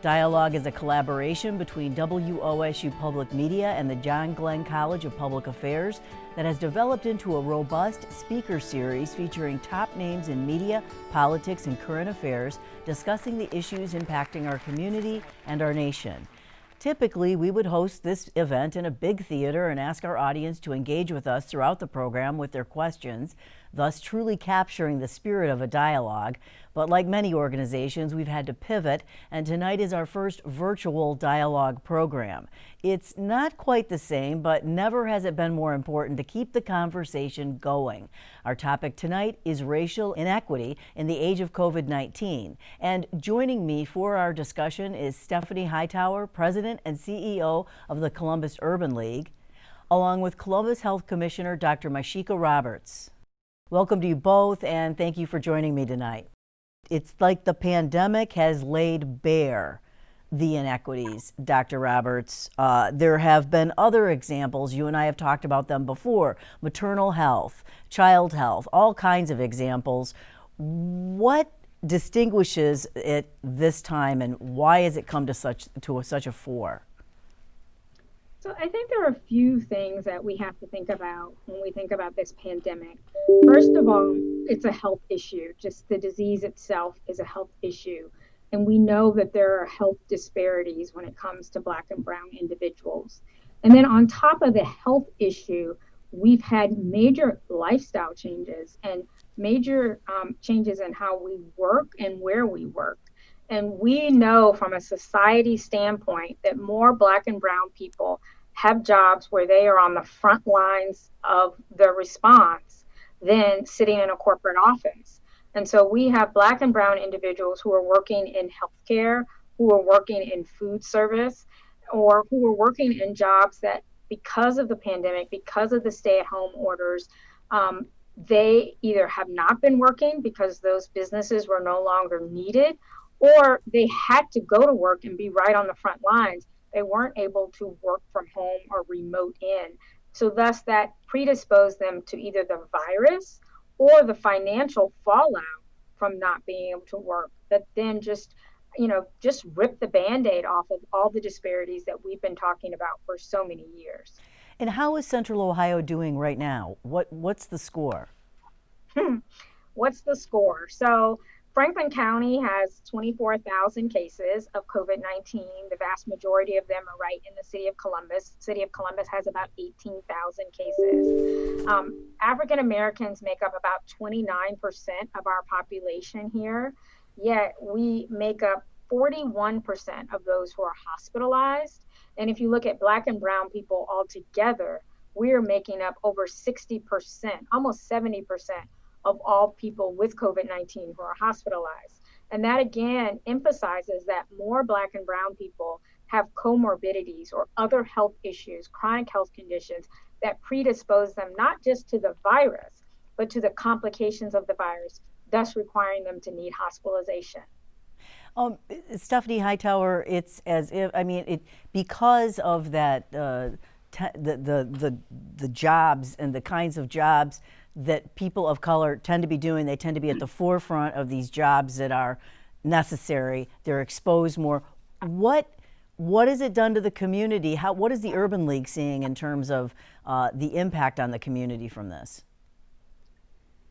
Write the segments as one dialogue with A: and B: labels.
A: Dialogue is a collaboration between WOSU Public Media and the John Glenn College of Public Affairs that has developed into a robust speaker series featuring top names in media, politics, and current affairs, discussing the issues impacting our community and our nation. Typically, we would host this event in a big theater and ask our audience to engage with us throughout the program with their questions, thus truly capturing the spirit of a dialogue. But like many organizations, we've had to pivot, and tonight is our first virtual dialogue program. It's not quite the same, but never has it been more important to keep the conversation going. Our topic tonight is racial inequity in the age of COVID-19. And joining me for our discussion is Stephanie Hightower, President and CEO of the Columbus Urban League, along with Columbus Health Commissioner Dr. Mashika Roberts. Welcome to you both, and thank you for joining me tonight. It's like the pandemic has laid bare the inequities, Dr. Roberts. There have been other examples. You and I have talked about them before. Maternal health, child health, all kinds of examples. What distinguishes it this time, and why has it come to such a fore?
B: So I think there are a few things that we have to think about when we think about this pandemic. First of all, it's a health issue. Just the disease itself is a health issue. And we know that there are health disparities when it comes to Black and Brown individuals. And then on top of the health issue, we've had major lifestyle changes and major changes in how we work and where we work. And we know from a society standpoint that more Black and Brown people have jobs where they are on the front lines of the response than sitting in a corporate office. And so we have Black and Brown individuals who are working in healthcare, who are working in food service, or who are working in jobs that, because of the pandemic, because of the stay-at-home orders, they either have not been working because those businesses were no longer needed, or they had to go to work and be right on the front lines. They weren't able to work from home or remote in. So thus that predisposed them to either the virus or the financial fallout from not being able to work, that then just rip the Band-Aid off of all the disparities that we've been talking about for so many years.
A: And how is Central Ohio doing right now? What's the score?
B: What's the score? So Franklin County has 24,000 cases of COVID-19. The vast majority of them are right in the city of Columbus. The city of Columbus has about 18,000 cases. African Americans make up about 29% of our population here, yet we make up 41% of those who are hospitalized. And if you look at Black and Brown people all together, we are making up over 60%, almost 70% of all people with COVID-19 who are hospitalized. And that again emphasizes that more Black and Brown people have comorbidities or other health issues, chronic health conditions that predispose them not just to the virus, but to the complications of the virus, thus requiring them to need hospitalization.
A: Stephanie Hightower, it's as if, because of that, the jobs and the kinds of jobs that people of color tend to be doing, they tend to be at the forefront of these jobs that are necessary. They're exposed more. What has it done to the community? What is the Urban League seeing in terms of the impact on the community from this?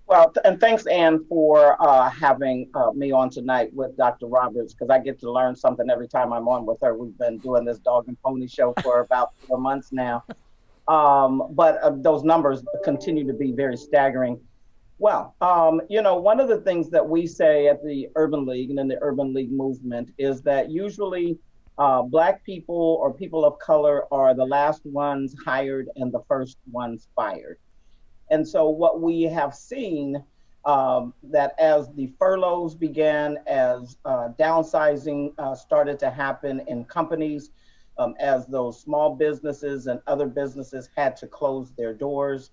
C: Well, and thanks, Ann, for having me on tonight with Dr. Roberts, because I get to learn something every time I'm on with her. We've been doing this dog and pony show for about 4 months now. But those numbers continue to be very staggering. Well, one of the things that we say at the Urban League and in the Urban League movement is that usually Black people or people of color are the last ones hired and the first ones fired. And so what we have seen that as the furloughs began, as downsizing started to happen in companies, as those small businesses and other businesses had to close their doors,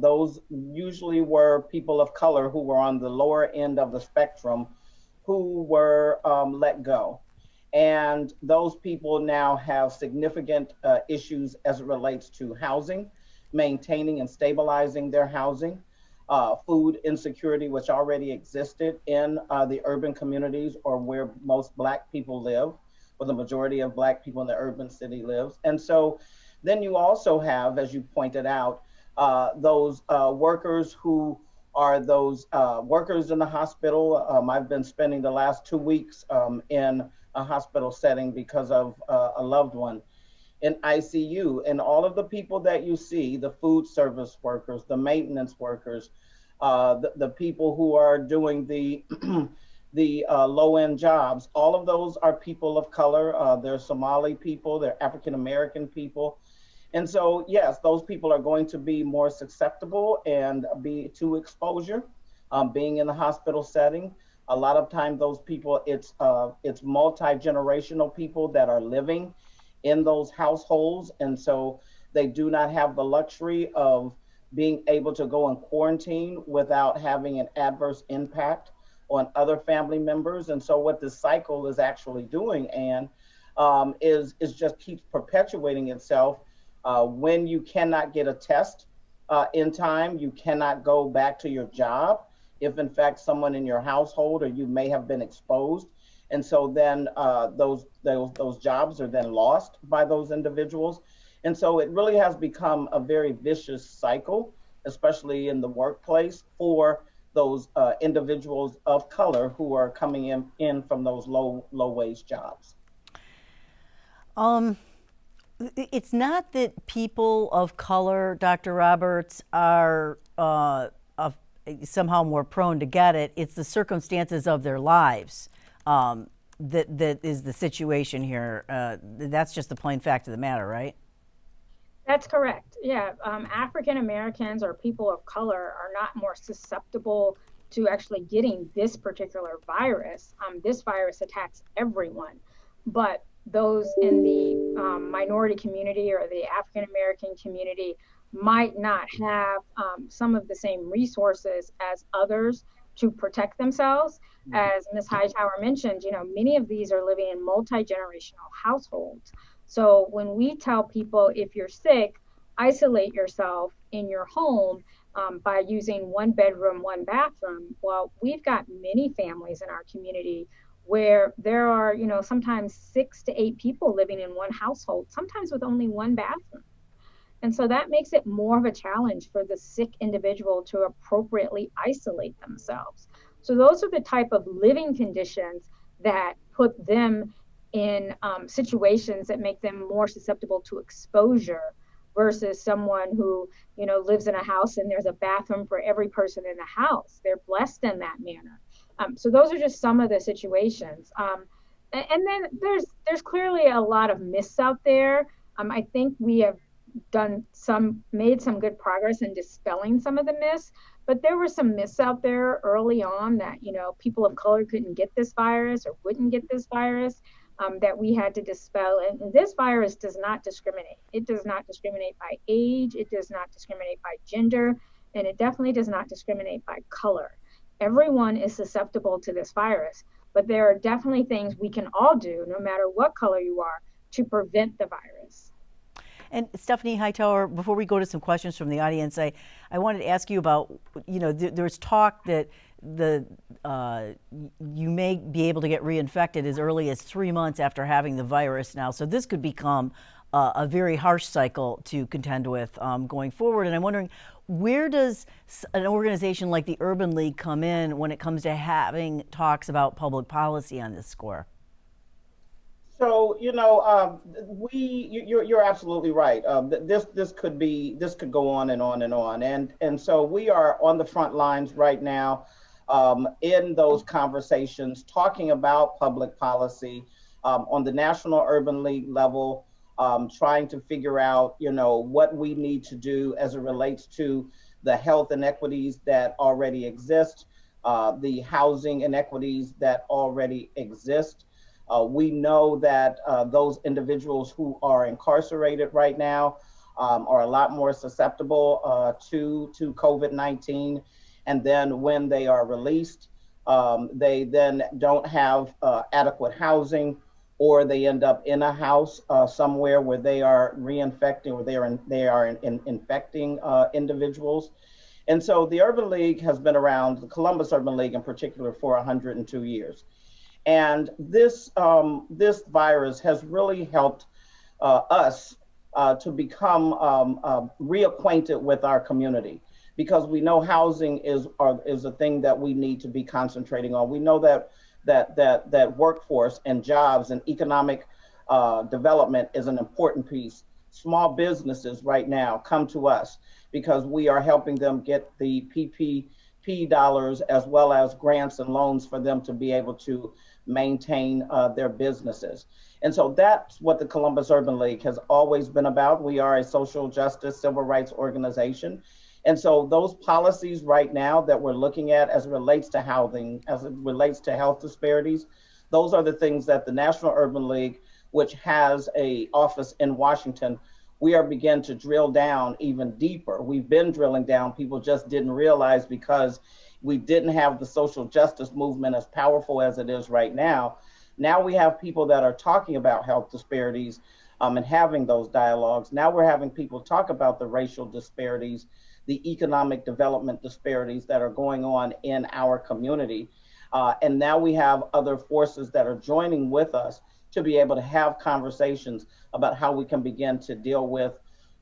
C: those usually were people of color who were on the lower end of the spectrum who were let go. And those people now have significant issues as it relates to housing, maintaining and stabilizing their housing. food insecurity, which already existed in the urban communities or where most Black people live, or the majority of Black people in the urban city lives. And so then you also have, as you pointed out, those workers who are those workers in the hospital. I've been spending the last 2 weeks in a hospital setting because of a loved one in ICU, and all of the people that you see, the food service workers, the maintenance workers, the people who are doing the the low-end jobs, all of those are people of color. They're Somali people, they're African American people. And so, yes, those people are going to be more susceptible and be to exposure, being in the hospital setting. A lot of times, those people, it's multi-generational people that are living in those households, and so they do not have the luxury of being able to go in quarantine without having an adverse impact on other family members. And so, what this cycle is actually doing, and is just keeps perpetuating itself. When you cannot get a test in time, you cannot go back to your job if in fact someone in your household or you may have been exposed. And so then those jobs are then lost by those individuals. And so it really has become a very vicious cycle, especially in the workplace for those individuals of color who are coming in from those low wage jobs.
A: It's not that people of color, Dr. Roberts, are somehow more prone to get it. It's the circumstances of their lives that is the situation here. That's just the plain fact of the matter, right?
B: That's correct. Yeah, African Americans or people of color are not more susceptible to actually getting this particular virus. This virus attacks everyone, but those in the minority community or the African American community might not have some of the same resources as others to protect themselves. As Ms. Hightower mentioned, many of these are living in multi-generational households. So when we tell people, if you're sick, isolate yourself in your home by using one bedroom, one bathroom. Well, we've got many families in our community where there are, sometimes 6 to 8 people living in one household, sometimes with only one bathroom. And so that makes it more of a challenge for the sick individual to appropriately isolate themselves. So those are the type of living conditions that put them in situations that make them more susceptible to exposure versus someone who, lives in a house and there's a bathroom for every person in the house. They're blessed in that manner. So those are just some of the situations. And then there's clearly a lot of myths out there. I think we have made some good progress in dispelling some of the myths, but there were some myths out there early on that, people of color couldn't get this virus or wouldn't get this virus that we had to dispel. And this virus does not discriminate. It does not discriminate by age. It does not discriminate by gender. And it definitely does not discriminate by color. Everyone is susceptible to this virus, but there are definitely things we can all do, no matter what color you are, to prevent the virus.
A: And Stephanie Hightower, before we go to some questions from the audience, I wanted to ask you about, there's talk that you may be able to get reinfected as early as 3 months after having the virus now. So this could become a very harsh cycle to contend with going forward. And I'm wondering, where does an organization like the Urban League come in when it comes to having talks about public policy on this score?
C: So, you're absolutely right. This could go on and on and on. And so we are on the front lines right now in those conversations, talking about public policy on the National Urban League level, trying to figure out, what we need to do as it relates to the health inequities that already exist, the housing inequities that already exist. We know that those individuals who are incarcerated right now are a lot more susceptible to COVID-19. And then when they are released, they then don't have adequate housing, or they end up in a house somewhere where they are reinfecting, or they are infecting individuals. And so the Urban League has been around, the Columbus Urban League in particular, for 102 years. And this virus has really helped us to become reacquainted with our community, because we know housing is a thing that we need to be concentrating on. We know that workforce and jobs and economic development is an important piece. Small businesses right now come to us because we are helping them get the PPP dollars as well as grants and loans for them to be able to maintain their businesses. And so that's what the Columbus Urban League has always been about. We are a social justice, civil rights organization. And so those policies right now that we're looking at as it relates to housing, as it relates to health disparities, those are the things that the National Urban League, which has an office in Washington, we are beginning to drill down even deeper. We've been drilling down. People just didn't realize, because we didn't have the social justice movement as powerful as it is right now. Now we have people that are talking about health disparities and having those dialogues. Now we're having people talk about the racial disparities, the economic development disparities that are going on in our community. And now we have other forces that are joining with us to be able to have conversations about how we can begin to deal with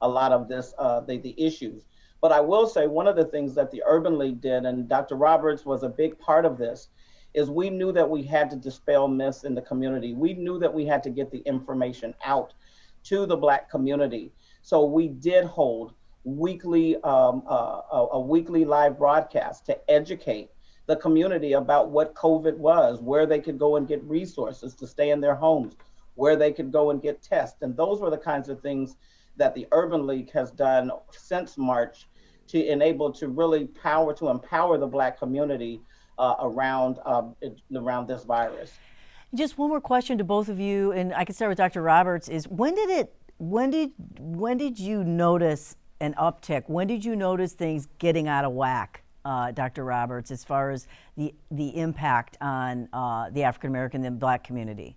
C: a lot of this, the issues. But I will say one of the things that the Urban League did, and Dr. Roberts was a big part of this, is we knew that we had to dispel myths in the community. We knew that we had to get the information out to the Black community. So we did hold weekly, a weekly live broadcast to educate the community about what COVID was, where they could go and get resources to stay in their homes, where they could go and get tests. And those were the kinds of things that the Urban League has done since March to enable to really empower the Black community around this virus.
A: Just one more question to both of you, and I can start with Dr. Roberts. Is when did you notice an uptick? When did you notice things getting out of whack, Dr. Roberts, as far as the impact on the African American and Black community?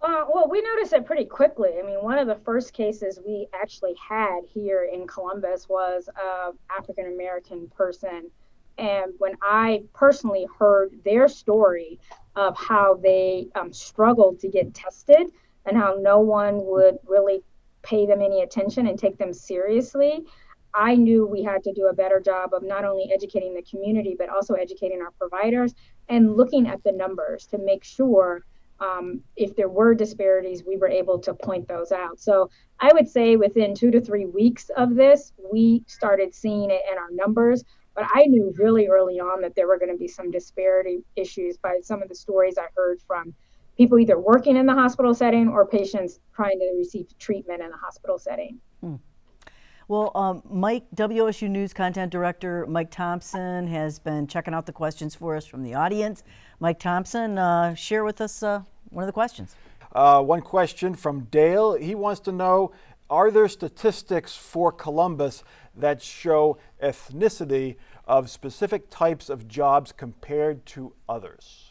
B: Well, we noticed it pretty quickly. I mean, one of the first cases we actually had here in Columbus was an African American person. And when I personally heard their story of how they struggled to get tested and how no one would really pay them any attention and take them seriously, I knew we had to do a better job of not only educating the community, but also educating our providers and looking at the numbers to make sure if there were disparities, we were able to point those out. So I would say within 2 to 3 weeks of this, we started seeing it in our numbers. But I knew really early on that there were going to be some disparity issues by some of the stories I heard from people either working in the hospital setting or patients trying to receive treatment in the hospital setting.
A: Well, Mike, WSU News Content Director Mike Thompson has been checking out the questions for us from the audience. Mike Thompson, share with us one of the questions.
D: One question from Dale. He wants to know, are there statistics for Columbus that show ethnicity of specific types of jobs compared to others?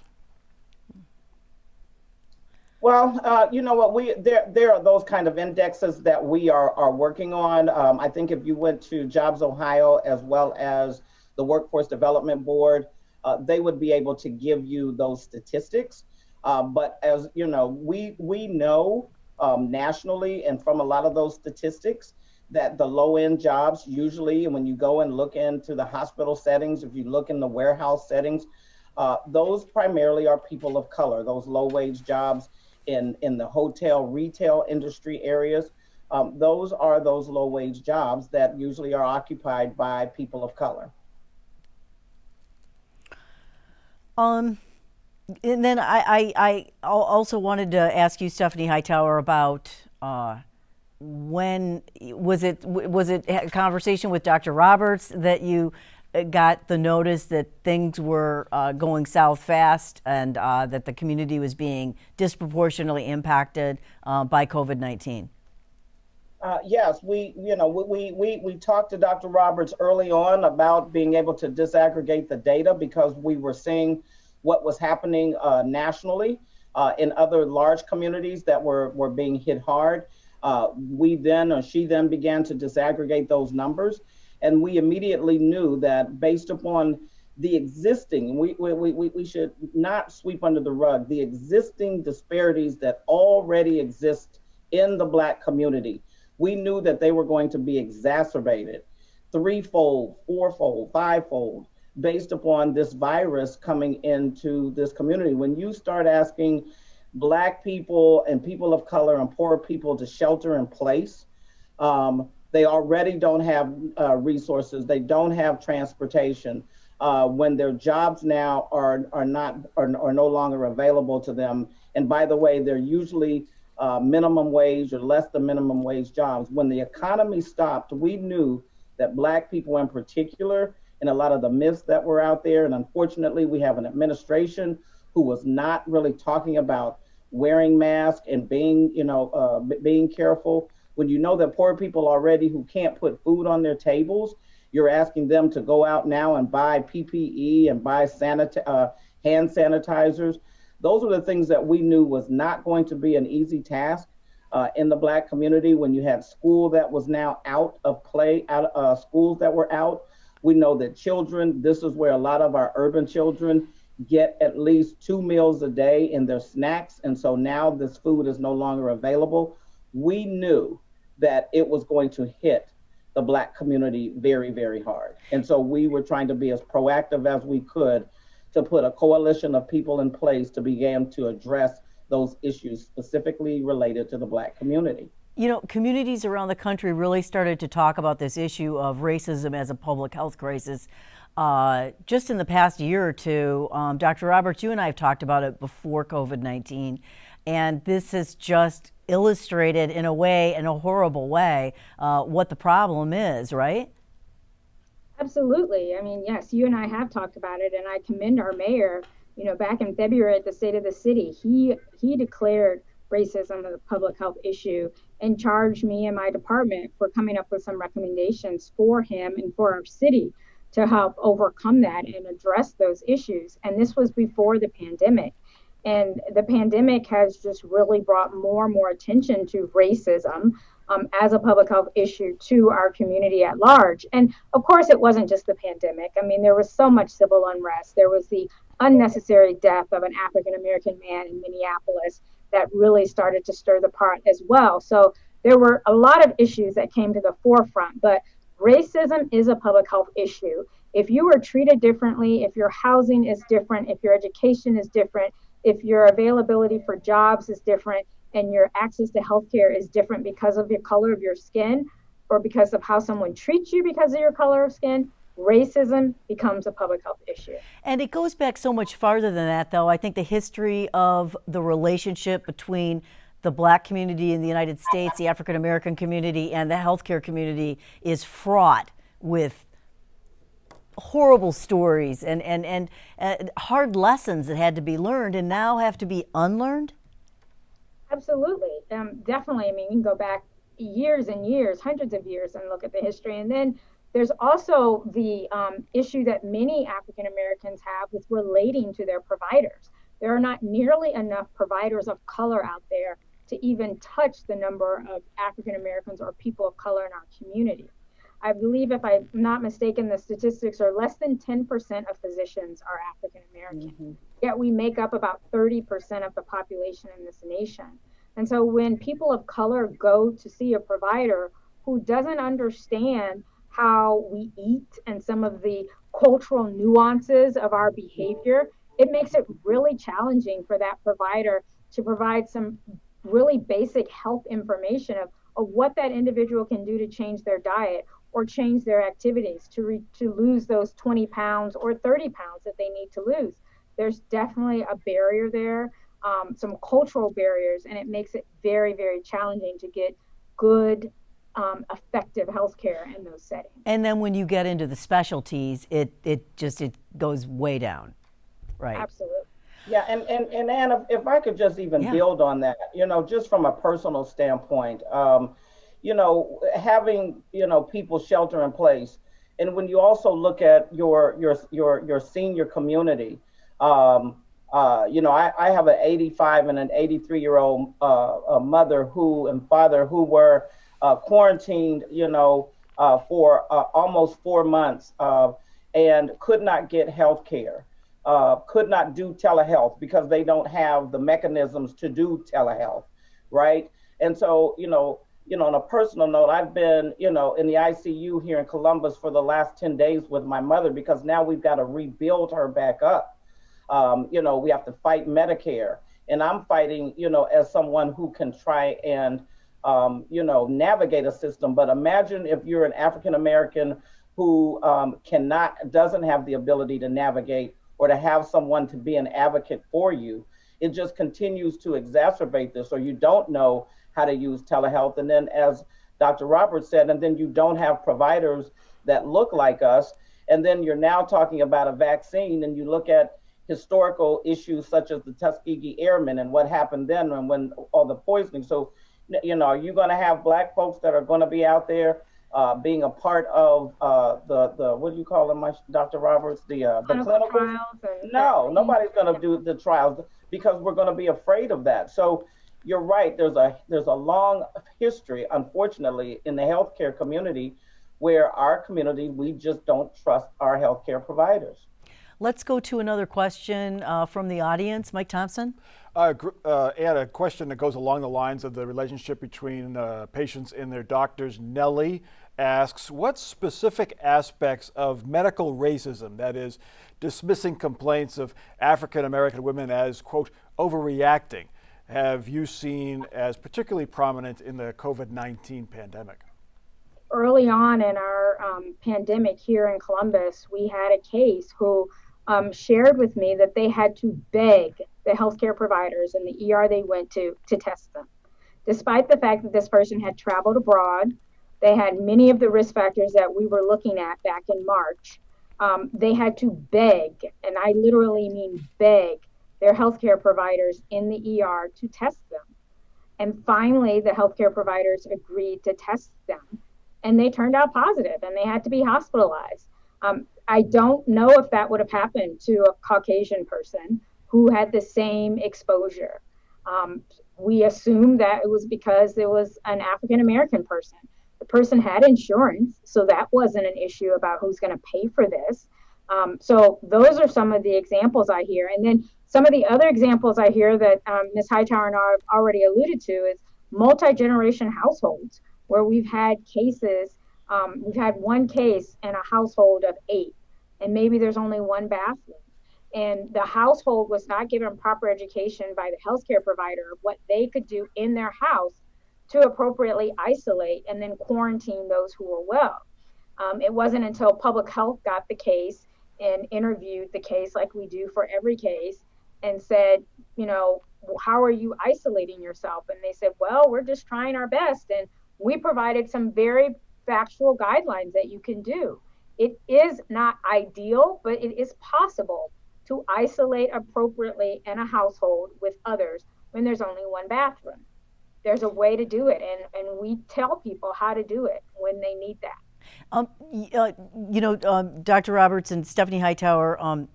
C: Well, you know what, there are those kind of indexes that we are working on. I think if you went to Jobs Ohio as well as the Workforce Development Board, they would be able to give you those statistics. But as you know, we know nationally and from a lot of those statistics that the low-end jobs usually, when you go and look into the hospital settings, if you look in the warehouse settings, those primarily are people of color, those low-wage jobs in the hotel, retail industry areas. Those are those low-wage jobs that usually are occupied by people of color.
A: And then I also wanted to ask you, Stephanie Hightower, about when was it a conversation with Dr. Roberts that you got the notice that things were going south fast and that the community was being disproportionately impacted by COVID-19?
C: Yes, we talked to Dr. Roberts early on about being able to disaggregate the data because we were seeing what was happening nationally in other large communities that were being hit hard. She then began to disaggregate those numbers. And we immediately knew that based upon the existing, we should not sweep under the rug the existing disparities that already exist in the Black community. We knew that they were going to be exacerbated threefold, fourfold, fivefold based upon this virus coming into this community. When you start asking Black people and people of color and poor people to shelter in place, they already don't have resources. They don't have transportation. When their jobs now are no longer available to them. And by the way, they're usually minimum wage or less than minimum wage jobs. When the economy stopped, we knew that Black people in particular, and a lot of the myths that were out there, and unfortunately we have an administration who was not really talking about wearing masks and being, being careful. When you know that poor people already who can't put food on their tables, you're asking them to go out now and buy PPE and buy hand sanitizers. Those are the things that we knew was not going to be an easy task in the Black community. When you had school that was now out of play, schools that were out, we know that children, this is where a lot of our urban children get at least 2 meals a day in their snacks. And so now this food is no longer available. We knew that it was going to hit the Black community very, very hard. And so we were trying to be as proactive as we could to put a coalition of people in place to begin to address those issues specifically related to the Black community.
A: You know, communities around the country really started to talk about this issue of racism as a public health crisis just in the past year or two. Dr. Roberts, you and I have talked about it before COVID-19, and this has just illustrated in a way, in a horrible way, what the problem is, right?
B: Absolutely. I mean, yes, you and I have talked about it, and I commend our mayor. You know, back in February at the State of the City, he declared racism as a public health issue and charged me and my department for coming up with some recommendations for him and for our city to help overcome that and address those issues. And this was before the pandemic. And the pandemic has just really brought more and more attention to racism as a public health issue to our community at large. And of course, it wasn't just the pandemic. I mean, there was so much civil unrest. There was the unnecessary death of an African-American man in Minneapolis that really started to stir the pot as well. So there were a lot of issues that came to the forefront, but racism is a public health issue. If you are treated differently, if your housing is different, if your education is different, if your availability for jobs is different, and your access to healthcare is different because of your color of your skin or because of how someone treats you because of your color of skin, racism becomes a public health issue.
A: And it goes back so much farther than that, though. I think the history of the relationship between the Black community in the United States, the African American community, and the healthcare community is fraught with horrible stories and hard lessons that had to be learned and now have to be unlearned.
B: Absolutely. Definitely. I mean, you can go back years and years, hundreds of years, and look at the history. And then there's also the issue that many African Americans have with relating to their providers. There are not nearly enough providers of color out there to even touch the number of African Americans or people of color in our community. I believe, if I'm not mistaken, the statistics are less than 10% of physicians are African American. Mm-hmm. Yet we make up about 30% of the population in this nation. And so when people of color go to see a provider who doesn't understand how we eat and some of the cultural nuances of our behavior, it makes it really challenging for that provider to provide some really basic health information of what that individual can do to change their diet or change their activities to lose those 20 pounds or 30 pounds that they need to lose. There's definitely a barrier there, some cultural barriers, and it makes it very, very challenging to get good, effective healthcare in those settings.
A: And then when you get into the specialties, it goes way down, right?
B: Absolutely.
C: Yeah, and Anna, if I could just even build on that, just from a personal standpoint, having, people shelter in place. And when you also look at your senior community, I have an 85 and an 83-year-old mother and father who were quarantined, for almost 4 months and could not get health care, could not do telehealth because they don't have the mechanisms to do telehealth, right? And so, on a personal note, I've been, in the ICU here in Columbus for the last 10 days with my mother because now we've got to rebuild her back up. We have to fight Medicare. And I'm fighting, as someone who can try and, navigate a system. But imagine if you're an African American who doesn't have the ability to navigate or to have someone to be an advocate for you. It just continues to exacerbate this, or you don't know how to use telehealth. And then, as Dr. Roberts said, and then you don't have providers that look like us. And then you're now talking about a vaccine, and you look at historical issues such as the Tuskegee Airmen and what happened then and when all the poisoning. So, are you going to have Black folks that are going to be out there being a part of the what do you call them, Dr. Roberts, the clinical
B: trials?
C: No, nobody's going to do the trials because we're going to be afraid of that. So you're right. There's a long history, unfortunately, in the healthcare community where our community, we just don't trust our healthcare providers.
A: Let's go to another question from the audience. Mike Thompson.
D: Add a question that goes along the lines of the relationship between patients and their doctors. Nellie asks, what specific aspects of medical racism, that is, dismissing complaints of African American women as, quote, overreacting, have you seen as particularly prominent in the COVID-19 pandemic?
B: Early on in our pandemic here in Columbus, we had a case who shared with me that they had to beg the healthcare providers in the ER they went to test them. Despite the fact that this person had traveled abroad, they had many of the risk factors that we were looking at back in March. They had to beg, and I literally mean beg, their healthcare providers in the ER to test them. And finally, the healthcare providers agreed to test them, and they turned out positive, and they had to be hospitalized. I don't know if that would have happened to a Caucasian person who had the same exposure. We assumed that it was because it was an African American person. The person had insurance, so that wasn't an issue about who's going to pay for this. So those are some of the examples I hear. And then some of the other examples I hear that Ms. Hightower and I have already alluded to is multi-generation households where we've had cases. We've had one case in a household of 8, and maybe there's only one bathroom. And the household was not given proper education by the healthcare provider of what they could do in their house to appropriately isolate and then quarantine those who were well. It wasn't until public health got the case and interviewed the case like we do for every case and said, how are you isolating yourself? And they said, well, we're just trying our best. And we provided some very factual guidelines that you can do. It is not ideal, but it is possible to isolate appropriately in a household with others when there's only one bathroom. There's a way to do it, and we tell people how to do it when they need that.
A: Dr. Roberts and Stephanie Hightower,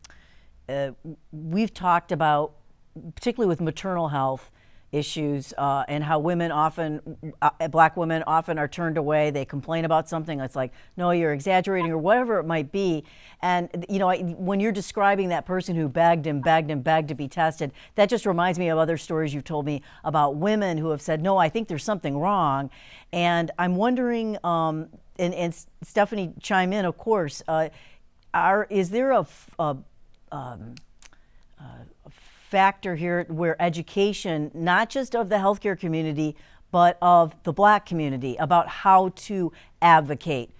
A: we've talked about, particularly with maternal health issues, and how women often, Black women often are turned away. They complain about something that's like, no, you're exaggerating, or whatever it might be. And, when you're describing that person who begged to be tested, that just reminds me of other stories you've told me about women who have said, no, I think there's something wrong. And I'm wondering, and Stephanie, chime in, of course, is there a factor here where education, not just of the healthcare community, but of the Black community about how to advocate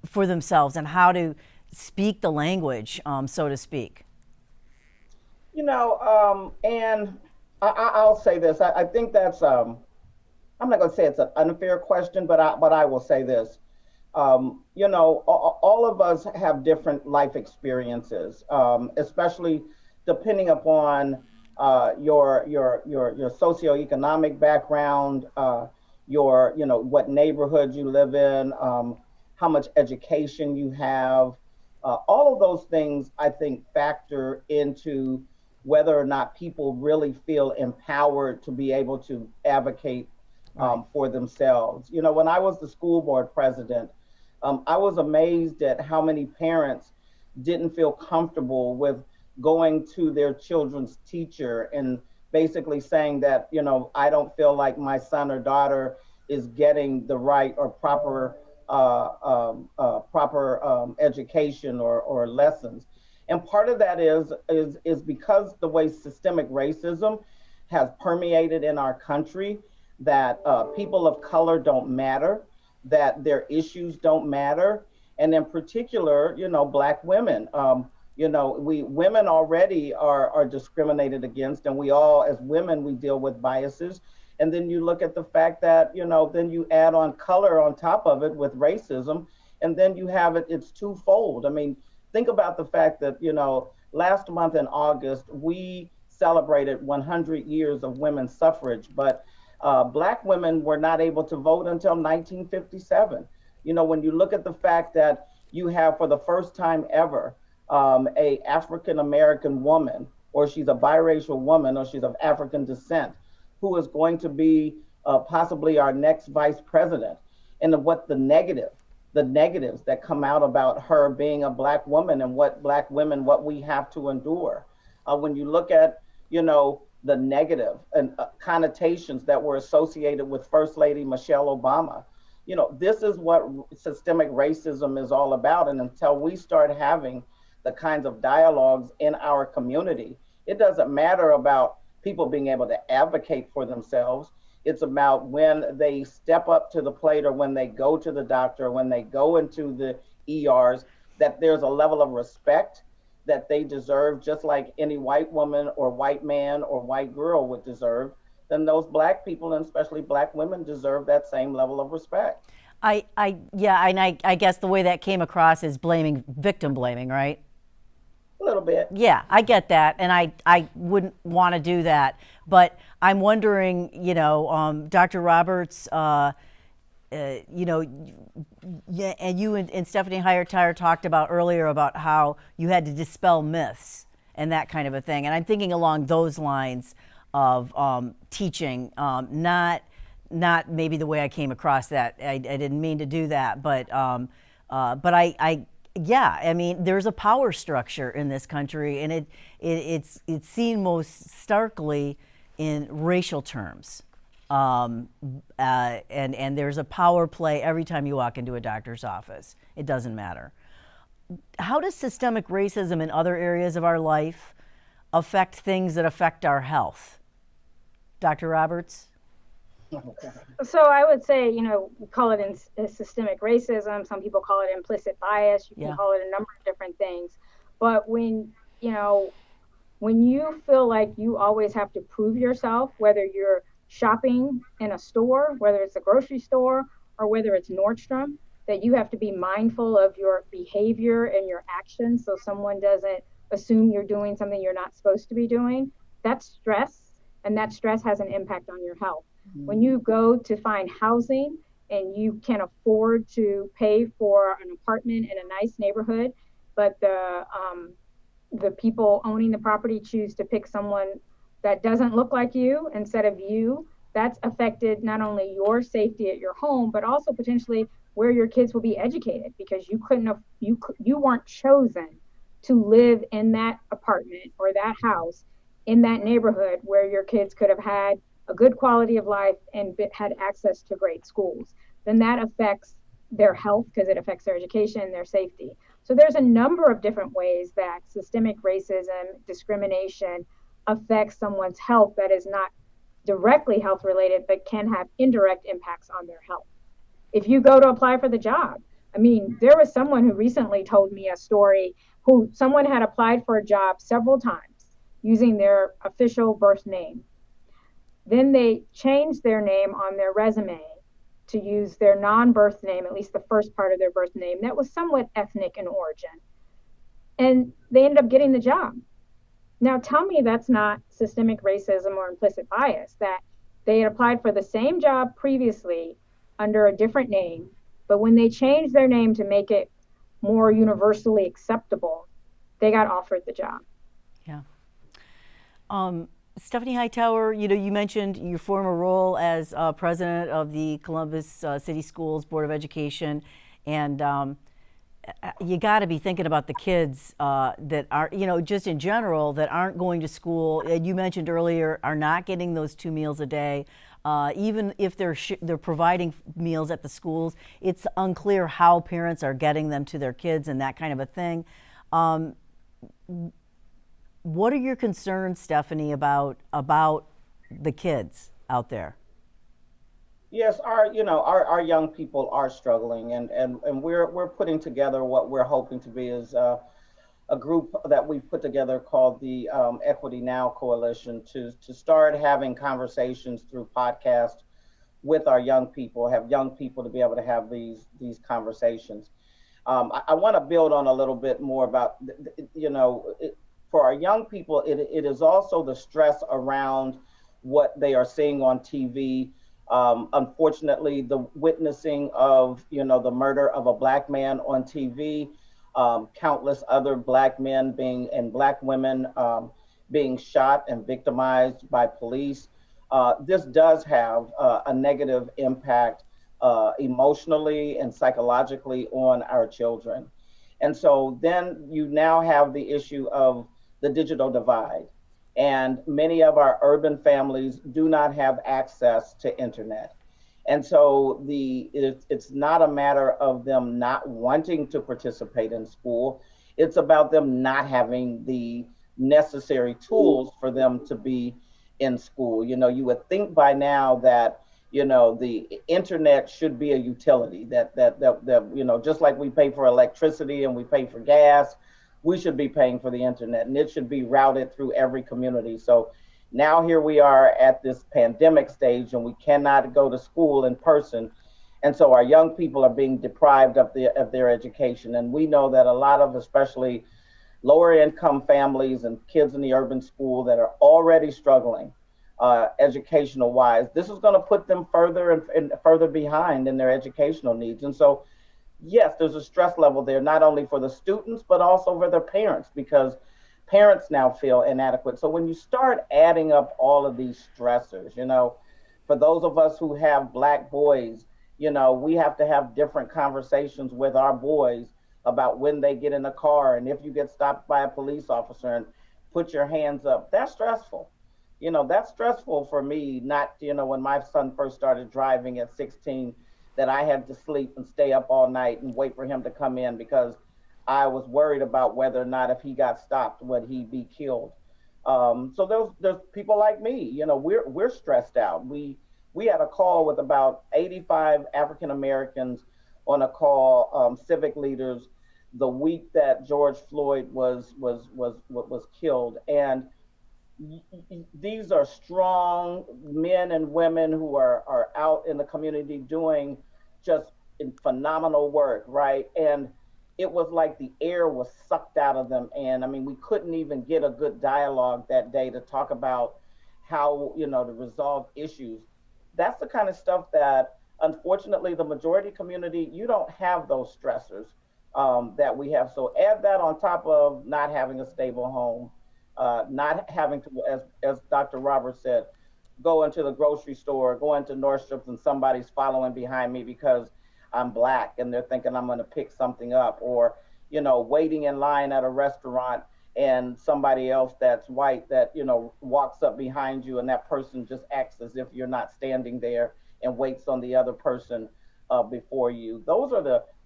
A: for themselves and how to speak the language, so to speak?
C: And I'll say this. I think that's, I'm not going to say it's an unfair question, but I will say this. All of us have different life experiences, especially depending upon your socioeconomic background, what neighborhood you live in, how much education you have. All of those things, I think, factor into whether or not people really feel empowered to be able to advocate for themselves. When I was the school board president, I was amazed at how many parents didn't feel comfortable with going to their children's teacher and basically saying that, I don't feel like my son or daughter is getting the right or proper education or lessons. And part of that is because the way systemic racism has permeated in our country, that people of color don't matter, that their issues don't matter, and in particular, Black women. We women already are discriminated against, and we all, as women, we deal with biases. And then you look at the fact that, then you add on color on top of it with racism, and then you have it's twofold. I mean, think about the fact that, last month in August, we celebrated 100 years of women's suffrage, but Black women were not able to vote until 1957. When you look at the fact that you have, for the first time ever, a African American woman, or she's a biracial woman, or she's of African descent, who is going to be possibly our next vice president, and what the negatives that come out about her being a Black woman, and what Black women, what we have to endure. When you look at, the negative and connotations that were associated with First Lady Michelle Obama, this is what systemic racism is all about. And until we start having the kinds of dialogues in our community, it doesn't matter about people being able to advocate for themselves. It's about when they step up to the plate, or when they go to the doctor, when they go into the ERs, that there's a level of respect that they deserve, just like any white woman or white man or white girl would deserve. Then those Black people, and especially Black women, deserve that same level of respect.
A: Yeah, and I guess the way that came across is victim blaming, right?
C: A little bit.
A: Yeah, I get that, and I wouldn't want to do that. But I'm wondering, Dr. Roberts, yeah, and you and Stephanie Hightower talked about earlier about how you had to dispel myths and that kind of a thing. And I'm thinking along those lines of teaching, not maybe the way I came across that. I didn't mean to do that, but yeah, I mean, there's a power structure in this country, and it's seen most starkly in racial terms. And there's a power play every time you walk into a doctor's office. It doesn't matter. How does systemic racism in other areas of our life affect things that affect our health? Dr. Roberts?
B: So I would say, we call it systemic racism. Some people call it implicit bias. You can call it a number of different things. But when you feel like you always have to prove yourself, whether you're shopping in a store, whether it's a grocery store or whether it's Nordstrom, that you have to be mindful of your behavior and your actions so someone doesn't assume you're doing something you're not supposed to be doing. That's stress, and that stress has an impact on your health. Mm-hmm. When you go to find housing and you can afford to pay for an apartment in a nice neighborhood, but the people owning the property choose to pick someone that doesn't look like you instead of you, that's affected not only your safety at your home, but also potentially where your kids will be educated, because you weren't chosen to live in that apartment or that house in that neighborhood where your kids could have had a good quality of life and had access to great schools. Then that affects their health because it affects their education and their safety. So there's a number of different ways that systemic racism, discrimination affects someone's health that is not directly health related, but can have indirect impacts on their health. If you go to apply for the job, I mean, there was someone who recently told me a story who someone had applied for a job several times using their official birth name. Then they changed their name on their resume to use their non-birth name, at least the first part of their birth name, that was somewhat ethnic in origin. And they ended up getting the job. Now tell me that's not systemic racism or implicit bias, that they had applied for the same job previously under a different name, but when they changed their name to make it more universally acceptable, they got offered the job.
A: Yeah. Stephanie Hightower, you mentioned your former role as president of the Columbus City Schools Board of Education, And you got to be thinking about the kids that are, just in general, that aren't going to school. And you mentioned earlier, are not getting those 2 meals a day. Even if they're providing meals at the schools, it's unclear how parents are getting them to their kids and that kind of a thing. What are your concerns, Stephanie, about the kids out there?
C: Yes, our young people are struggling, and we're putting together what we're hoping to be is a group that we put together called the Equity Now Coalition to start having conversations through podcasts with our young people, have young people to be able to have these conversations. I want to build on a little bit more about, for our young people, it is also the stress around what they are seeing on TV. Unfortunately, the witnessing of, the murder of a Black man on TV, countless other Black men and Black women being shot and victimized by police. This does have a negative impact emotionally and psychologically on our children. And so then you now have the issue of the digital divide. And many of our urban families do not have access to internet. And so it's not a matter of them not wanting to participate in school. It's about them not having the necessary tools for them to be in school. You would think by now that, the internet should be a utility that just like we pay for electricity and we pay for gas, we should be paying for the internet, and it should be routed through every community. So now here we are at this pandemic stage, and we cannot go to school in person. And so our young people are being deprived of their education. And we know that a lot of, especially lower income families and kids in the urban school that are already struggling educational wise, this is going to put them further and further behind in their educational needs. And so, yes, there's a stress level there, not only for the students, but also for their parents, because parents now feel inadequate. So when you start adding up all of these stressors, for those of us who have Black boys, we have to have different conversations with our boys about when they get in a car, and if you get stopped by a police officer and put your hands up. That's stressful. That's stressful for me, not, when my son first started driving at 16, that I had to sleep and stay up all night and wait for him to come in because I was worried about whether or not if he got stopped, would he be killed. So there's people like me, we're stressed out. We had a call with about 85 African Americans on a call, civic leaders, the week that George Floyd was killed. And these are strong men and women who are out in the community doing just phenomenal work, right? And it was like the air was sucked out of them. And I mean, we couldn't even get a good dialogue that day to talk about how, to resolve issues. That's the kind of stuff that, unfortunately, the majority community, you don't have those stressors that we have. So add that on top of not having a stable home, not having to, as Dr. Roberts said, go into the grocery store, go into Nordstrom's, and somebody's following behind me because I'm Black and they're thinking I'm going to pick something up, or, waiting in line at a restaurant and somebody else that's white that, walks up behind you and that person just acts as if you're not standing there and waits on the other person before you.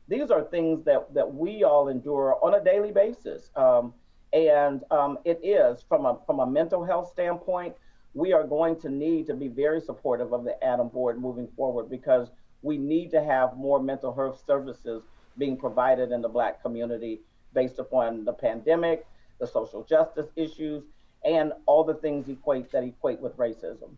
C: These are things that we all endure on a daily basis. And it is from a mental health standpoint, we are going to need to be very supportive of the Adam Board moving forward, because we need to have more mental health services being provided in the Black community based upon the pandemic, the social justice issues, and all the things equate with racism.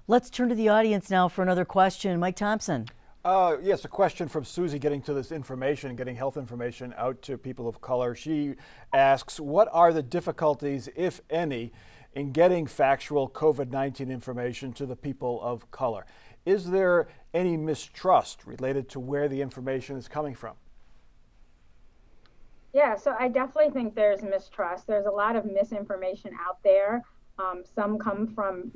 A: Let's turn to the audience now for another question. Mike Thompson.
D: Yes, a question from Susie, getting to this information, getting health information out to people of color. She asks, what are the difficulties, if any, in getting factual COVID-19 information to the people of color? Is there any mistrust related to where the information is coming from?
B: Yeah, so I definitely think there's mistrust. There's a lot of misinformation out there. Some come from,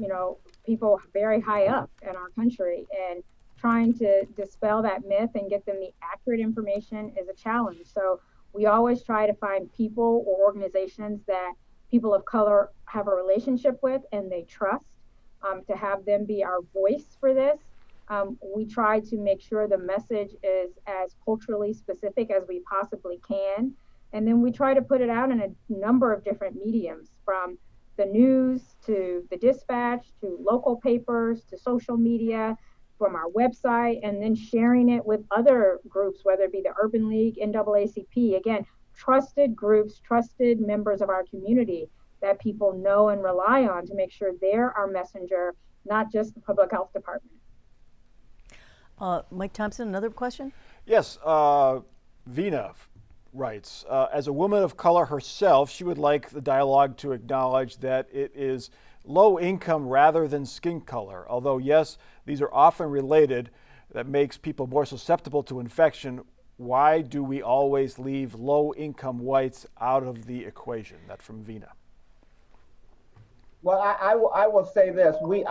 B: people very high up in our country. And trying to dispel that myth and get them the accurate information is a challenge. So we always try to find people or organizations that people of color have a relationship with and they trust, to have them be our voice for this. We try to make sure the message is as culturally specific as we possibly can. And then we try to put it out in a number of different mediums, from the news to the dispatch to local papers to social media, from our website, and then sharing it with other groups, whether it be the Urban League, NAACP, again, trusted groups, trusted members of our community that people know and rely on to make sure they're our messenger, not just the public health department.
A: Mike Thompson, another question?
D: Yes, Vina writes, as a woman of color herself, she would like the dialogue to acknowledge that it is low income rather than skin color. Although, yes, these are often related, that makes people more susceptible to infection. Why do we always leave low income whites out of the equation? That's from Vina.
C: Well, I will say this: we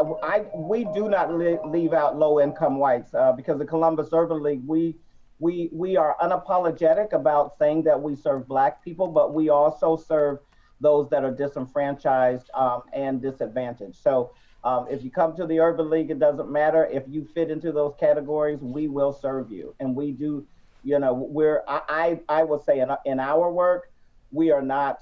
C: do not leave out low-income whites, because the Columbus Urban League, we are unapologetic about saying that we serve Black people, but we also serve those that are disenfranchised, and disadvantaged. So if you come to the Urban League, it doesn't matter if you fit into those categories. We will serve you, and we do. I will say in our work, we are not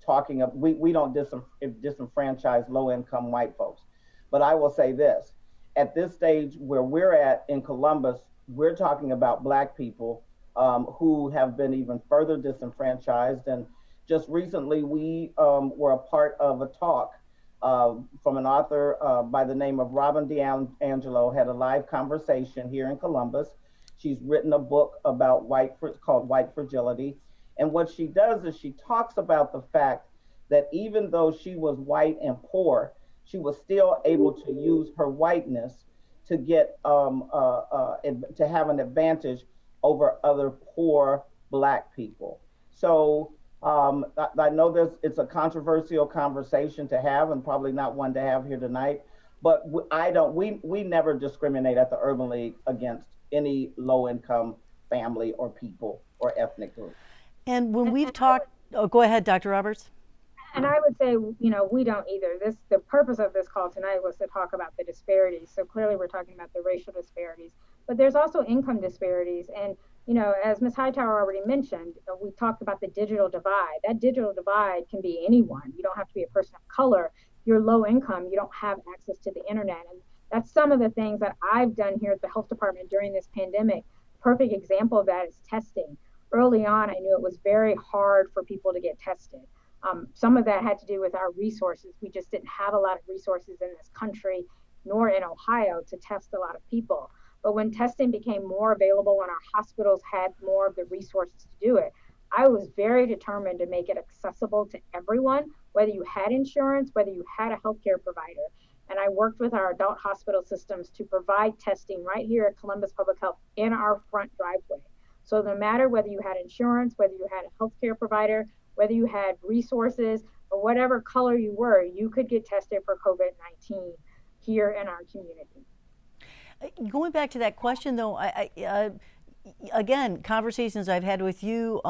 C: talking of, we don't disenfranchise low-income white folks. But I will say this: at this stage where we're at in Columbus, we're talking about Black people who have been even further disenfranchised. And just recently, we were a part of a talk from an author by the name of Robin DiAngelo, had a live conversation here in Columbus. She's written a book about called White Fragility. And what she does is she talks about the fact that even though she was white and poor, she was still able to use her whiteness to get to have an advantage over other poor Black people. So I know it's a controversial conversation to have, and probably not one to have here tonight. But we never discriminate at the Urban League against any low-income family or people or ethnic group.
A: And when we've talked, go ahead, Dr. Roberts.
B: And I would say, we don't either. The purpose of this call tonight was to talk about the disparities. So clearly we're talking about the racial disparities, but there's also income disparities. And, as Ms. Hightower already mentioned, we talked about the digital divide. That digital divide can be anyone. You don't have to be a person of color. You're low income. You don't have access to the internet. And that's some of the things that I've done here at the health department during this pandemic. Perfect example of that is testing. Early on, I knew it was very hard for people to get tested. Some of that had to do with our resources. We just didn't have a lot of resources in this country, nor in Ohio, to test a lot of people. But when testing became more available and our hospitals had more of the resources to do it, I was very determined to make it accessible to everyone, whether you had insurance, whether you had a healthcare provider. And I worked with our adult hospital systems to provide testing right here at Columbus Public Health in our front driveway. So no matter whether you had insurance, whether you had a healthcare provider, whether you had resources, or whatever color you were, you could get tested for COVID-19 here in our community.
A: Going back to that question, though, again, conversations I've had with you,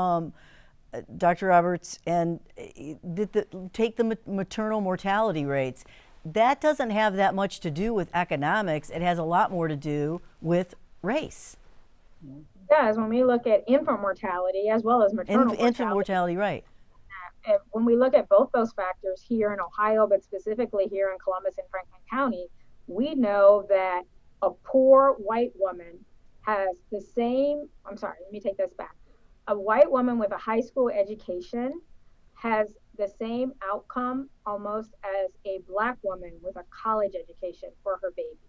A: Dr. Roberts, and take the maternal mortality rates. That doesn't have that much to do with economics. It has a lot more to do with race.
B: It does. When we look at infant mortality as well as maternal mortality.
A: Infant mortality, right.
B: When we look at both those factors here in Ohio, but specifically here in Columbus and Franklin County, we know that a poor white woman has the same, let me take this back. A white woman with a high school education has the same outcome almost as a Black woman with a college education for her baby.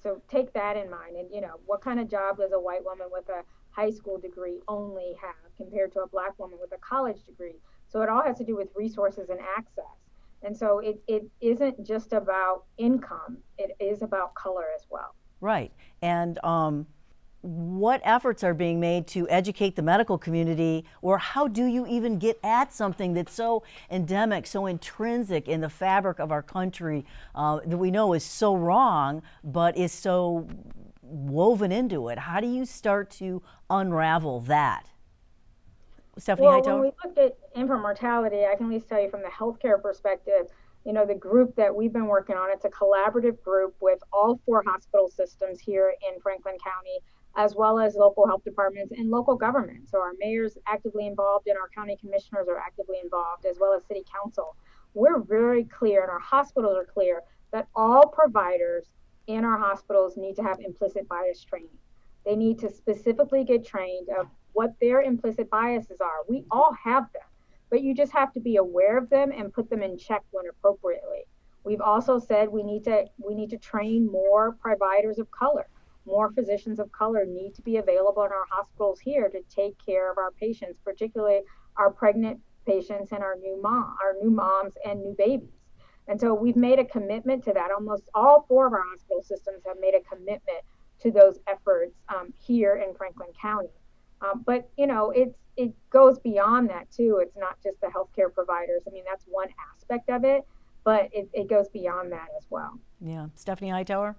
B: So take that in mind. And, what kind of job does a white woman with a high school degree only have compared to a Black woman with a college degree? So it all has to do with resources and access. And so it isn't just about income. It is about color as well.
A: Right. And what efforts are being made to educate the medical community, or how do you even get at something that's so endemic, so intrinsic in the fabric of our country, that we know is so wrong, but is so woven into it? How do you start to unravel that? Stephanie
B: Well, when
A: Hightower?
B: we look at infant mortality, I can at least tell you from the healthcare perspective, the group that we've been working on, it's a collaborative group with all 4 hospital systems here in Franklin County, as well as local health departments and local government. So our mayor's actively involved and our county commissioners are actively involved, as well as city council. We're very clear, and our hospitals are clear, that all providers in our hospitals need to have implicit bias training. They need to specifically get trained of what their implicit biases are. We all have them, but you just have to be aware of them and put them in check when appropriately. We've also said we need to train more providers of color. More physicians of color need to be available in our hospitals here to take care of our patients, particularly our pregnant patients and our new moms and new babies. And so we've made a commitment to that. Almost all 4 of our hospital systems have made a commitment to those efforts here in Franklin County. But it goes beyond that too. It's not just the healthcare providers. I mean, that's one aspect of it, but it goes beyond that as well.
A: Yeah. Stephanie Hightower?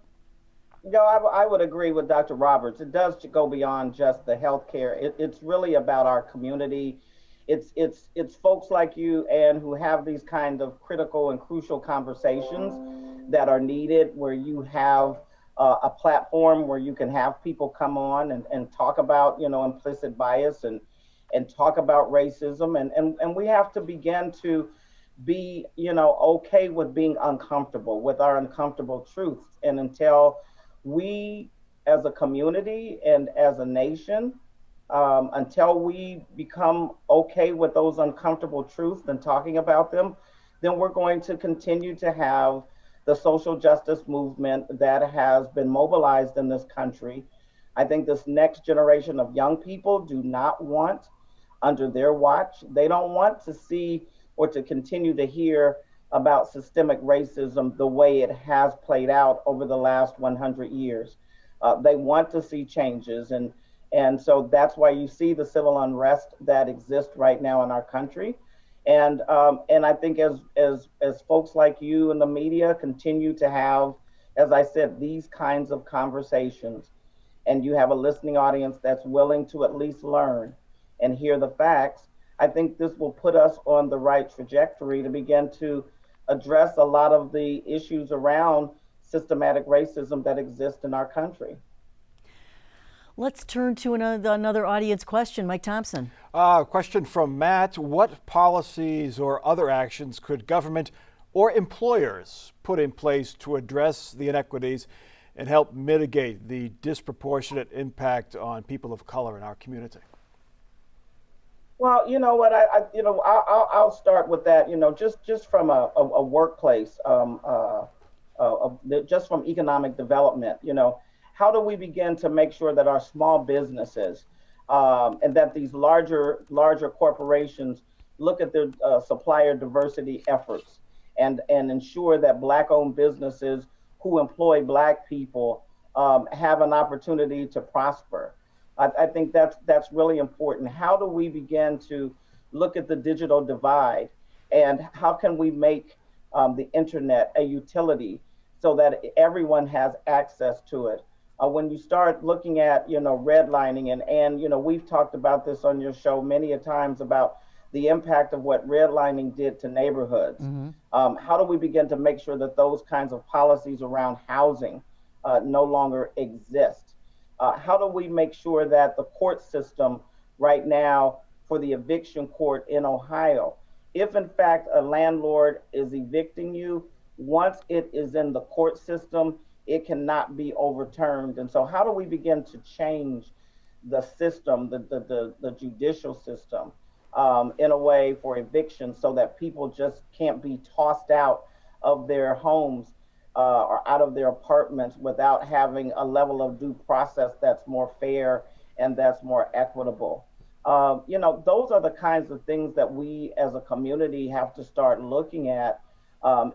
C: No, I would agree with Dr. Roberts. It does go beyond just the healthcare. It's really about our community. It's folks like you and who have these kind of critical and crucial conversations that are needed, where you have a platform where you can have people come on and talk about implicit bias and talk about racism, and we have to begin to be okay with being uncomfortable with our uncomfortable truths. And until we as a community and as a nation, until we become okay with those uncomfortable truths and talking about them, then we're going to continue to have the social justice movement that has been mobilized in this country. I think this next generation of young people do not want, under their watch, they don't want to see or to continue to hear about systemic racism the way it has played out over the last 100 years. They want to see changes, and so that's why you see the civil unrest that exists right now in our country. And I think as folks like you and the media continue to have, as I said, these kinds of conversations, and you have a listening audience that's willing to at least learn and hear the facts, I think this will put us on the right trajectory to begin to address a lot of the issues around systematic racism that exist in our country.
A: Let's turn to another audience question. Mike Thompson.
D: Question from Matt. What policies or other actions could government or employers put in place to address the inequities and help mitigate the disproportionate impact on people of color in our community?
C: Well, you know what, I'll start with that. Just from a workplace, just from economic development. How do we begin to make sure that our small businesses and that these larger corporations look at their supplier diversity efforts and ensure that Black-owned businesses who employ Black people have an opportunity to prosper? I think that's really important. How do we begin to look at the digital divide, and how can we make the internet a utility so that everyone has access to it? When you start looking at redlining, and we've talked about this on your show many a times about the impact of what redlining did to neighborhoods. Mm-hmm. How do we begin to make sure that those kinds of policies around housing no longer exist? How do we make sure that the court system right now for the eviction court in Ohio, if in fact a landlord is evicting you, once it is in the court system, it cannot be overturned? And so how do we begin to change the system, the judicial system, in a way for eviction, so that people just can't be tossed out of their homes or out of their apartments without having a level of due process that's more fair and that's more equitable? Those are the kinds of things that we as a community have to start looking at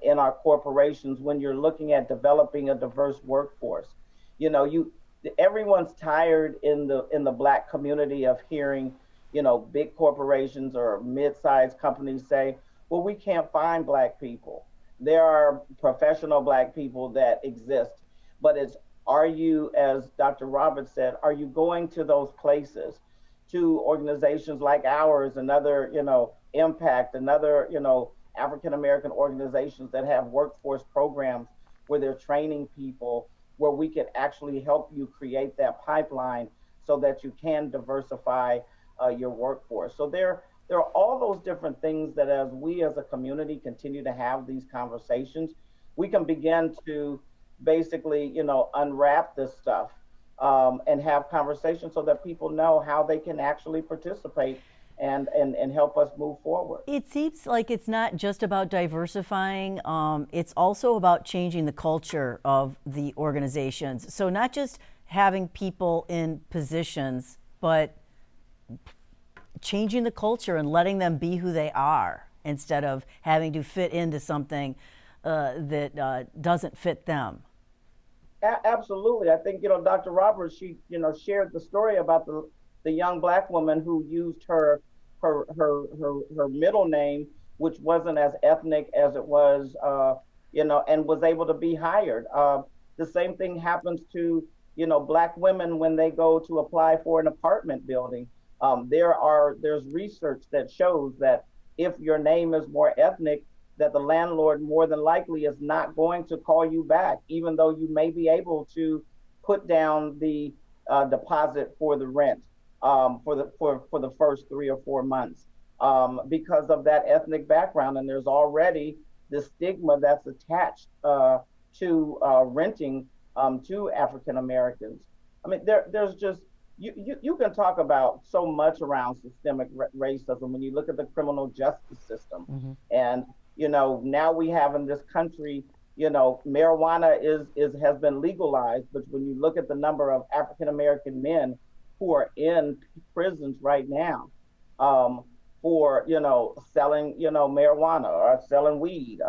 C: in our corporations when you're looking at developing a diverse workforce. everyone's tired in the Black community of hearing, big corporations or mid-sized companies say, well, we can't find Black people. There are professional Black people that exist, but it's, are you, as Dr. Roberts said, are you going to those places, to organizations like ours and other, Impact and other, African American organizations that have workforce programs where they're training people, where we can actually help you create that pipeline so that you can diversify your workforce. So there are all those different things that, as we as a community continue to have these conversations, we can begin to basically, unwrap this stuff, and have conversations so that people know how they can actually participate and help us move forward.
A: It seems like it's not just about diversifying, it's also about changing the culture of the organizations. So, not just having people in positions, but changing the culture and letting them be who they are instead of having to fit into something that doesn't fit them.
C: Absolutely. I think, Dr. Roberts, she, shared the story about the young Black woman who used her middle name, which wasn't as ethnic as it was, and was able to be hired. The same thing happens to, Black women when they go to apply for an apartment building. There's research that shows that if your name is more ethnic, that the landlord more than likely is not going to call you back, even though you may be able to put down the deposit for the rent, for the first 3 or 4 months, because of that ethnic background. And there's already the stigma that's attached to renting to African Americans. I mean, there's just, you can talk about so much around systemic racism when you look at the criminal justice system. Mm-hmm. And now we have in this country, marijuana has been legalized, but when you look at the number of African American men who are in prisons right now, for selling marijuana or selling weed,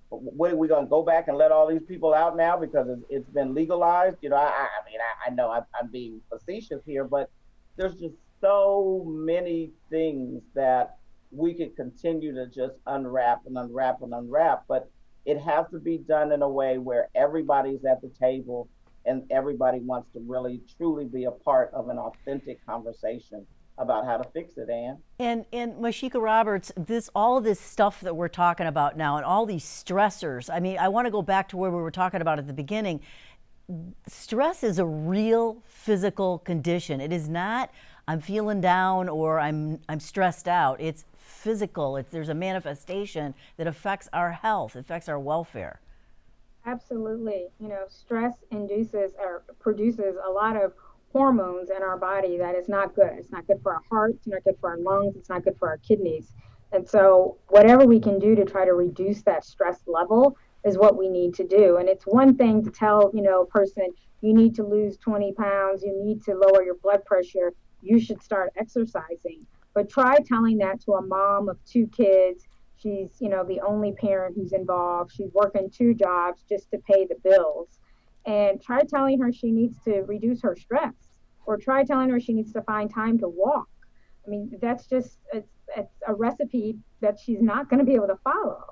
C: what are we going to go back and let all these people out now because it's been legalized? I know I'm being facetious here, but there's just so many things that we could continue to just unwrap and unwrap and unwrap, but it has to be done in a way where everybody's at the table and everybody wants to really truly be a part of an authentic conversation about how to fix it, Ann.
A: And Mashika Roberts, all of this stuff that we're talking about now and all these stressors, I mean, I want to go back to where we were talking about at the beginning. Stress is a real physical condition. It is not, I'm feeling down or I'm stressed out. It's physical. There's a manifestation that affects our health, affects our welfare.
B: Absolutely. Stress produces a lot of hormones in our body that is not good. It's not good for our heart. It's not good for our lungs. It's not good for our kidneys. And so whatever we can do to try to reduce that stress level is what we need to do. And it's one thing to tell, a person, you need to lose 20 pounds, you need to lower your blood pressure, you should start exercising. But try telling that to a mom of 2 kids. She's, the only parent who's involved. She's working 2 jobs just to pay the bills. And try telling her she needs to reduce her stress, or try telling her she needs to find time to walk. I mean, that's just, it's a recipe that she's not going to be able to follow.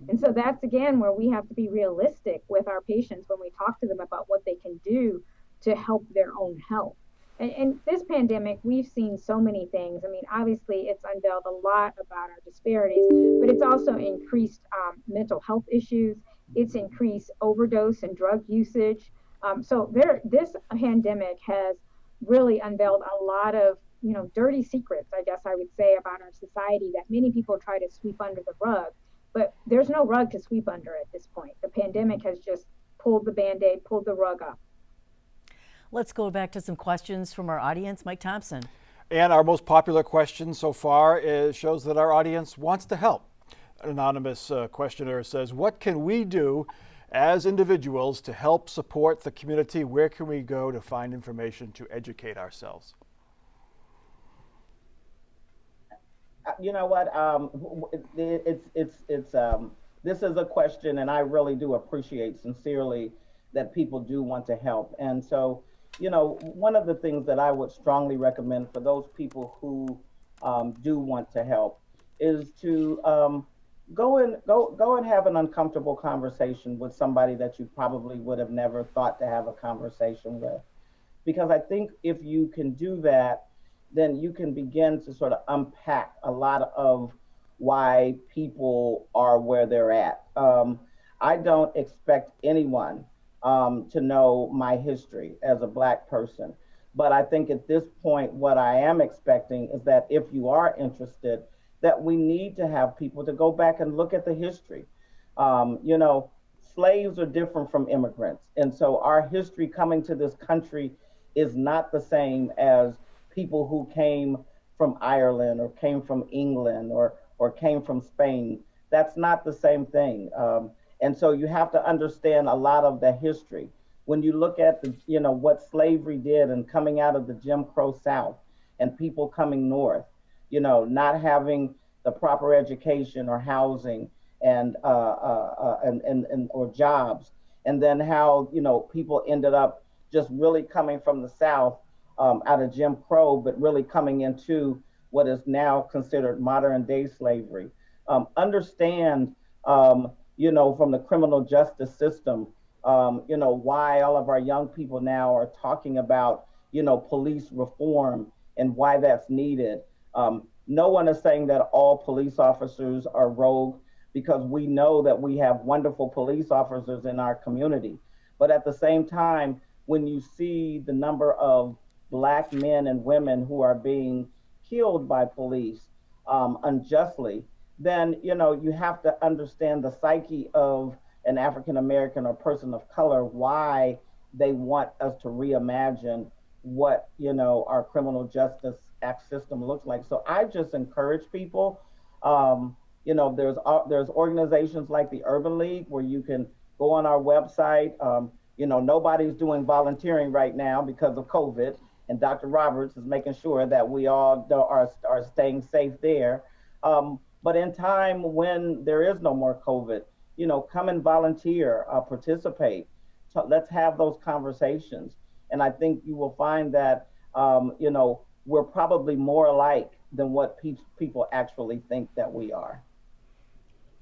B: And so that's, again, where we have to be realistic with our patients when we talk to them about what they can do to help their own health. And this pandemic, we've seen so many things. I mean, obviously, it's unveiled a lot about our disparities, but it's also increased mental health issues. It's increased overdose and drug usage. So this pandemic has really unveiled a lot of, dirty secrets, I guess I would say, about our society that many people try to sweep under the rug. But there's no rug to sweep under at this point. The pandemic has just pulled the Band-Aid, pulled the rug up.
A: Let's go back to some questions from our audience. Mike Thompson.
D: And our most popular question so far shows that our audience wants to help. An anonymous questioner says, what can we do as individuals to help support the community? Where can we go to find information to educate ourselves?
C: You know what? This is a question, and I really do appreciate sincerely that people do want to help. And so, one of the things that I would strongly recommend for those people who do want to help is to go and have an uncomfortable conversation with somebody that you probably would have never thought to have a conversation with, because I think if you can do that, then you can begin to sort of unpack a lot of why people are where they're at. I don't expect anyone to know my history as a Black person, but I think at this point, what I am expecting is that if you are interested, that we need to have people to go back and look at the history. Um, you know, Slaves are different from immigrants, and so our history coming to this country is not the same as people who came from Ireland or came from England or came from Spain. That's not the same thing. And so you have to understand a lot of the history. When you look at what slavery did and coming out of the Jim Crow South and people coming north, not having the proper education or housing and or jobs, and then how people ended up just really coming from the South, out of Jim Crow, but really coming into what is now considered modern day slavery. Understand, from the criminal justice system, why all of our young people now are talking about, police reform and why that's needed. No one is saying that all police officers are rogue, because we know that we have wonderful police officers in our community. But at the same time, when you see the number of Black men and women who are being killed by police unjustly, then you have to understand the psyche of an African American or person of color, why they want us to reimagine what our criminal justice act system looks like. So I just encourage people. There's organizations like the Urban League where you can go on our website. Nobody's doing volunteering right now because of COVID, and Dr. Roberts is making sure that we all are staying safe there. But in time when there is no more COVID, come and volunteer, participate. So let's have those conversations. And I think you will find that, we're probably more alike than what people actually think that we are.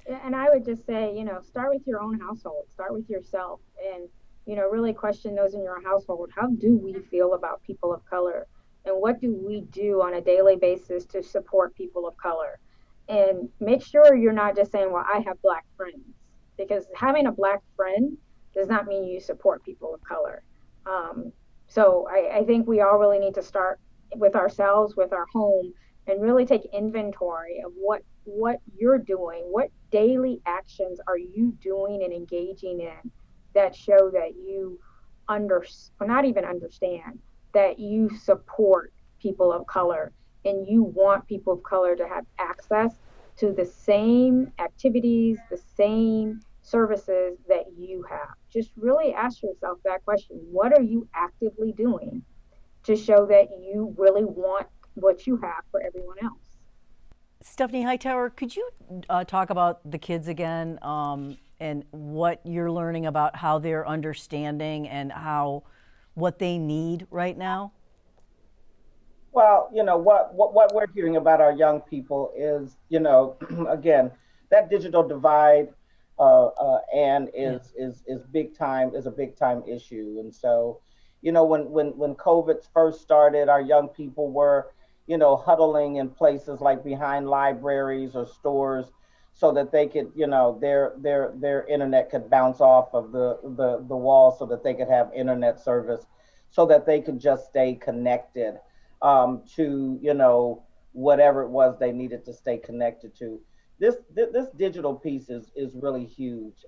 B: And I would just say, start with your own household, start with yourself, and, really question those in your household. How do we feel about people of color? And what do we do on a daily basis to support people of color? And make sure you're not just saying, well, I have Black friends, because having a Black friend does not mean you support people of color. So I think we all really need to start with ourselves, with our home, and really take inventory of what you're doing, what daily actions are you doing and engaging in that show that you or not even understand, that you support people of color and you want people of color to have access to the same activities, the same services that you have. Just really ask yourself that question. What are you actively doing to show that you really want what you have for everyone else?
A: Stephanie Hightower, could you talk about the kids again, and what you're learning about how they're understanding and what they need right now?
C: Well, what we're hearing about our young people is, again, that digital divide, and
A: Yeah.
C: is is a big time issue. And so, when COVID first started, our young people were, huddling in places like behind libraries or stores, so that they could, their internet could bounce off of the wall, so that they could have internet service, so that they could just stay connected to, whatever it was they needed to stay connected to. This digital piece is really huge,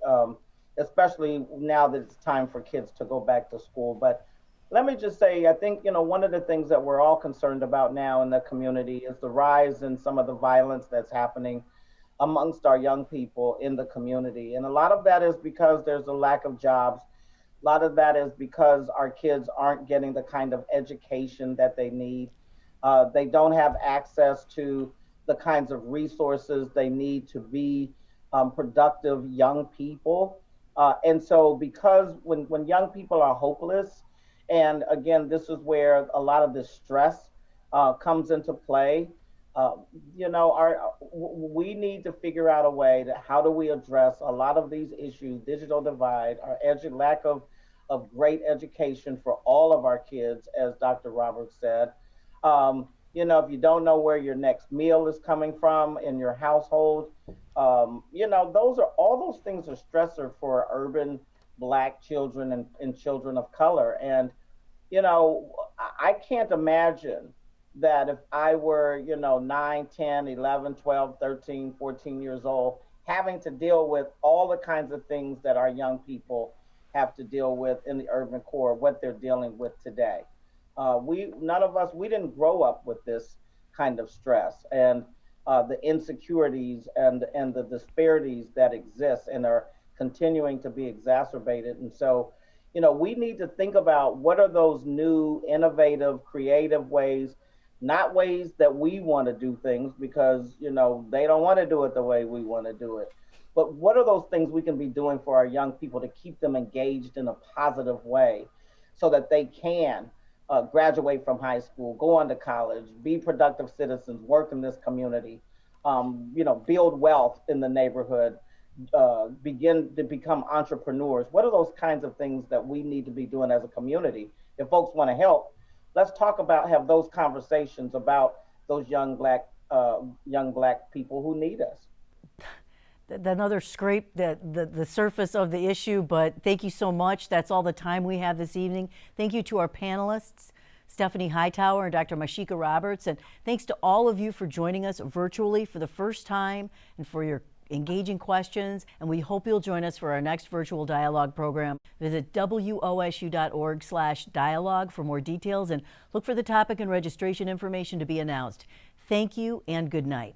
C: especially now that it's time for kids to go back to school. But let me just say, I think, one of the things that we're all concerned about now in the community is the rise in some of the violence that's happening amongst our young people in the community. And a lot of that is because there's a lack of jobs. A lot of that is because our kids aren't getting the kind of education that they need. They don't have access to the kinds of resources they need to be productive young people. And so because when young people are hopeless, and again, this is where a lot of this stress comes into play. Uh, we need to figure out a way to how do we address a lot of these issues, digital divide, our lack of great education for all of our kids, as Dr. Roberts said. If you don't know where your next meal is coming from in your household, those are all those things are stressor for urban Black children and children of color. And I can't imagine that if I were, 9, 10, 11, 12, 13, 14 years old, having to deal with all the kinds of things that our young people have to deal with in the urban core, what they're dealing with today. None of us, we didn't grow up with this kind of stress and the insecurities and the disparities that exist and are continuing to be exacerbated. And so, we need to think about what are those new, innovative, creative ways, not ways that we want to do things because, they don't want to do it the way we want to do it. But what are those things we can be doing for our young people to keep them engaged in a positive way so that they can graduate from high school, go on to college, be productive citizens, work in this community, build wealth in the neighborhood, begin to become entrepreneurs? What are those kinds of things that we need to be doing as a community? If folks want to help, let's talk about, have those conversations about those young black people who need us.
A: Another scrape the surface of the issue, but thank you so much. That's all the time we have this evening. Thank you to our panelists, Stephanie Hightower and Dr. Mashika Roberts, and thanks to all of you for joining us virtually for the first time and for your engaging questions, and we hope you'll join us for our next virtual dialogue program. Visit wosu.org/dialogue for more details and look for the topic and registration information to be announced. Thank you and good night.